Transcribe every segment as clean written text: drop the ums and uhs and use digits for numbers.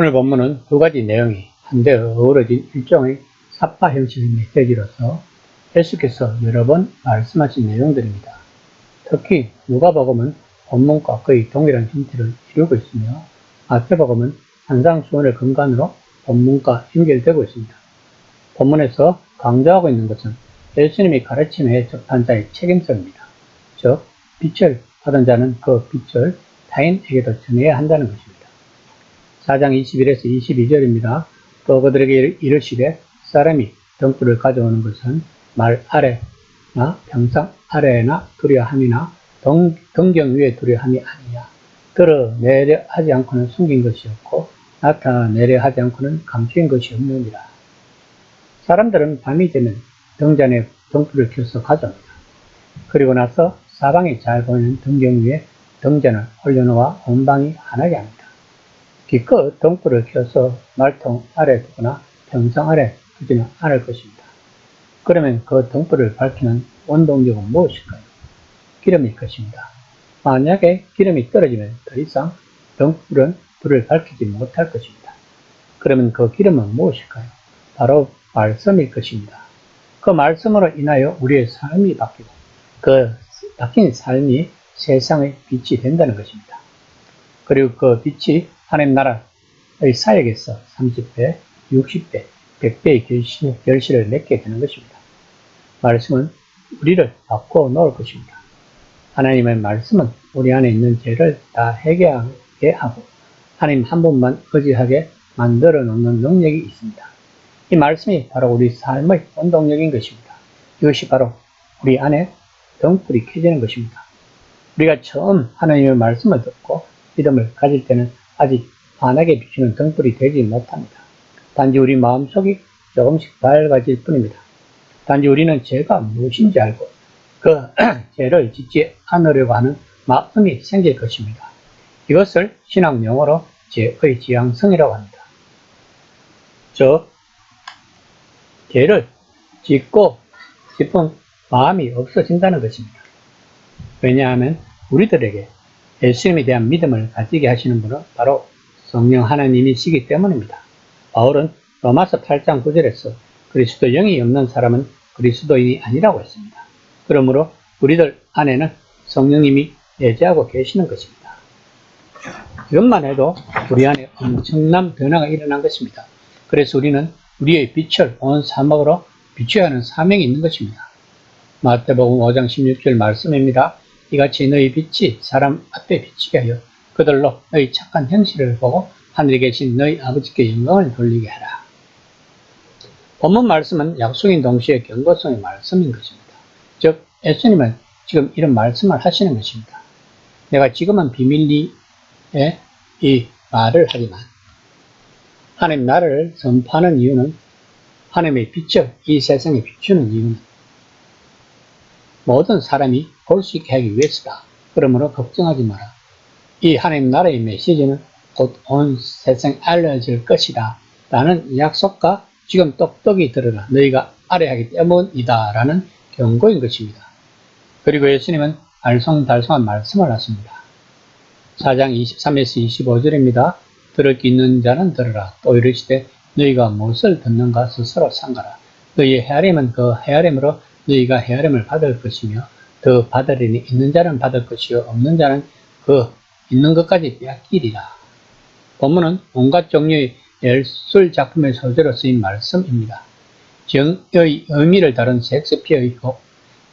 오늘 본문은 두 가지 내용이 한데 어우러진 일종의 사파 형식의 메시지로서 예수께서 여러 번 말씀하신 내용들입니다. 특히 누가복음은 본문과 거의 동일한 형태를 이루고 있으며 마태복음은 산상수훈의 근간으로 본문과 연결되고 있습니다. 본문에서 강조하고 있는 것은 예수님이 가르침에 접한 자의 책임성입니다. 즉, 빛을 받은 자는 그 빛을 타인에게도 전해야 한다는 것입니다. 4장 21에서 22절입니다. 또 그들에게 이르시되 사람이 등불을 가져오는 것은 말 아래나 평상 아래나 두려함이나 등경 위에 두려함이 아니냐. 드러내려 하지 않고는 숨긴 것이 없고 나타내려 하지 않고는 감추인 것이 없느니라. 사람들은 밤이 되면 등잔에 등불을 켜서 가져옵니다. 그리고 나서 사방이 잘 보이는 등경 위에 등잔을 올려놓아 온 방이 환하게 합니다. 기껏 등불을 켜서 말통 아래 두거나 평상 아래 두지는 않을 것입니다. 그러면 그 등불을 밝히는 원동력은 무엇일까요? 기름일 것입니다. 만약에 기름이 떨어지면 더 이상 등불은 불을 밝히지 못할 것입니다. 그러면 그 기름은 무엇일까요? 바로 말씀일 것입니다. 그 말씀으로 인하여 우리의 삶이 바뀌고 그 바뀐 삶이 세상의 빛이 된다는 것입니다. 그리고 그 빛이 하나님 나라의 사역에서 30배, 60배, 100배의 결실을 맺게 되는 것입니다. 말씀은 우리를 바꿔 놓을 것입니다. 하나님의 말씀은 우리 안에 있는 죄를 다 해결하게 하고 하나님 한 분만 의지하게 만들어 놓는 능력이 있습니다. 이 말씀이 바로 우리 삶의 원동력인 것입니다. 이것이 바로 우리 안에 등불이 켜지는 것입니다. 우리가 처음 하나님의 말씀을 듣고 믿음을 가질 때는 아직 환하게 비추는 등불이 되지 못합니다. 단지 우리 마음속이 조금씩 밝아질 뿐입니다. 단지 우리는 죄가 무엇인지 알고 그 죄를 짓지 않으려고 하는 마음이 생길 것입니다. 이것을 신학 용어로 죄의 지향성이라고 합니다. 즉, 죄를 짓고 싶은 마음이 없어진다는 것입니다. 왜냐하면 우리들에게 예수님에 대한 믿음을 가지게 하시는 분은 바로 성령 하나님이시기 때문입니다. 바울은 로마서 8장 9절에서 그리스도 영이 없는 사람은 그리스도인이 아니라고 했습니다. 그러므로 우리들 안에는 성령님이 내재하고 계시는 것입니다. 이것만 해도 우리 안에 엄청난 변화가 일어난 것입니다. 그래서 우리는 우리의 빛을 온 사막으로 비춰야 하는 사명이 있는 것입니다. 마태복음 5장 16절 말씀입니다. 이같이 너희 빛이 사람 앞에 비치게 하여 그들로 너희 착한 행실을 보고 하늘에 계신 너희 아버지께 영광을 돌리게 하라. 본문 말씀은 약속인 동시에 경고성의 말씀인 것입니다. 즉, 예수님은 지금 이런 말씀을 하시는 것입니다. 내가 지금은 비밀리에 이 말을 하지만 하나님 나라를 선포하는 이유는 하나님의 빛을 이 세상에 비추는 이유는 모든 사람이 볼 수 있게 하기 위해서다. 그러므로 걱정하지 마라. 이 하나님 나라의 메시지는 곧 온 세상에 알려질 것이다. 라는 약속과 지금 똑똑히 들으라. 너희가 알아야 하기 때문이다. 라는 경고인 것입니다. 그리고 예수님은 알쏭달쏭한 말씀을 하십니다. 4장 23에서 25절입니다. 들을 기 있는 자는 들으라. 또 이르시되 너희가 무엇을 듣는가 스스로 삼가라. 너희의 헤아림은 그 헤아림으로 너희가 헤아림을 받을 것이며 더 받으리니 있는 자는 받을 것이요 없는 자는 그 있는 것까지 빼앗기리라. 본문은 온갖 종류의 예술 작품의 소재로 쓰인 말씀입니다. 정의 의미를 다룬 셰익스피어의 곡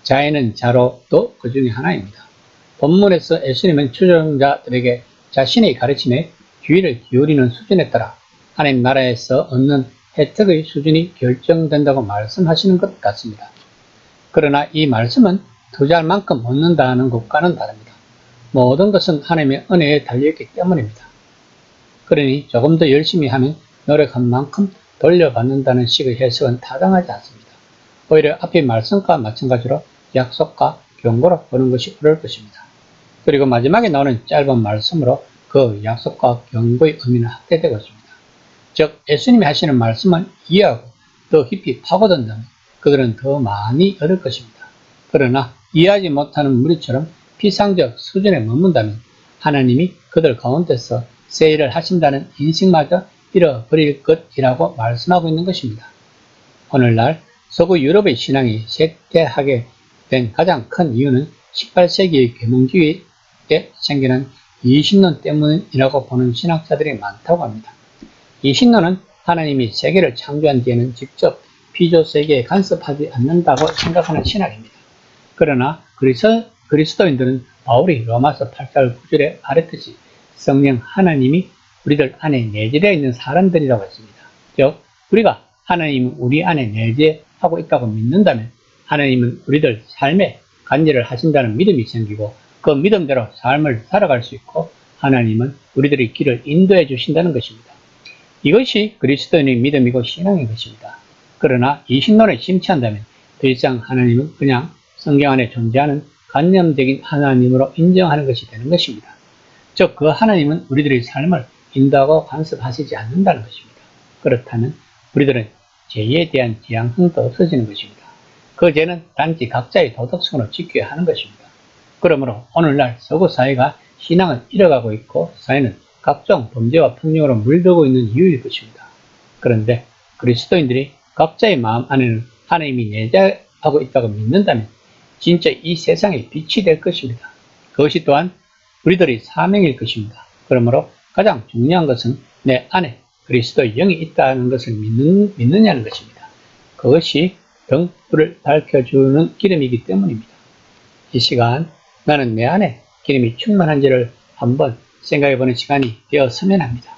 자에는 자로도 그 중에 하나입니다. 본문에서 예수님은 추종자들에게 자신의 가르침에 주의를 기울이는 수준에 따라 하나님 나라에서 얻는 혜택의 수준이 결정된다고 말씀하시는 것 같습니다. 그러나 이 말씀은 투자할 만큼 얻는다는 것과는 다릅니다. 모든 것은 하나님의 은혜에 달려있기 때문입니다. 그러니 조금 더 열심히 하면 노력한 만큼 돌려받는다는 식의 해석은 타당하지 않습니다. 오히려 앞의 말씀과 마찬가지로 약속과 경고로 보는 것이 옳을 것입니다. 그리고 마지막에 나오는 짧은 말씀으로 그 약속과 경고의 의미는 확대되고 있습니다. 즉, 예수님이 하시는 말씀을 이해하고 더 깊이 파고든다면 그들은 더 많이 얻을 것입니다. 그러나 이해하지 못하는 무리처럼 피상적 수준에 머문다면 하나님이 그들 가운데서 세일을 하신다는 인식마저 잃어버릴 것이라고 말씀하고 있는 것입니다. 오늘날 서구 유럽의 신앙이 쇠퇴하게 된 가장 큰 이유는 18세기의 계몽주의에 생기는 이신론 때문이라고 보는 신학자들이 많다고 합니다. 이신론은 하나님이 세계를 창조한 뒤에는 직접 피조 세계에 간섭하지 않는다고 생각하는 신학입니다. 그러나 그리스도인들은 바울이 로마서 8장 9절에 말했듯이 성령 하나님이 우리들 안에 내재되어 있는 사람들이라고 했습니다. 즉 우리가 하나님은 우리 안에 내재하고 있다고 믿는다면 하나님은 우리들 삶에 관여를 하신다는 믿음이 생기고 그 믿음대로 삶을 살아갈 수 있고 하나님은 우리들의 길을 인도해 주신다는 것입니다. 이것이 그리스도인의 믿음이고 신앙인 것입니다. 그러나 이 신론에 심취한다면 더 이상 하나님은 그냥 성경 안에 존재하는 관념적인 하나님으로 인정하는 것이 되는 것입니다. 즉 그 하나님은 우리들의 삶을 인도하고 간섭하시지 않는다는 것입니다. 그렇다면 우리들은 죄에 대한 지향성도 없어지는 것입니다. 그 죄는 단지 각자의 도덕성으로 지켜야 하는 것입니다. 그러므로 오늘날 서구 사회가 신앙을 잃어가고 있고 사회는 각종 범죄와 폭력으로 물들고 있는 이유일 것입니다. 그런데 그리스도인들이 각자의 마음 안에는 하나님이 내재하고 있다고 믿는다면 진짜 이 세상의 빛이 될 것입니다. 그것이 또한 우리들의 사명일 것입니다. 그러므로 가장 중요한 것은 내 안에 그리스도의 영이 있다는 것을 믿느냐는 것입니다. 그것이 등불을 밝혀주는 기름이기 때문입니다. 이 시간 나는 내 안에 기름이 충만한지를 한번 생각해보는 시간이 되었으면 합니다.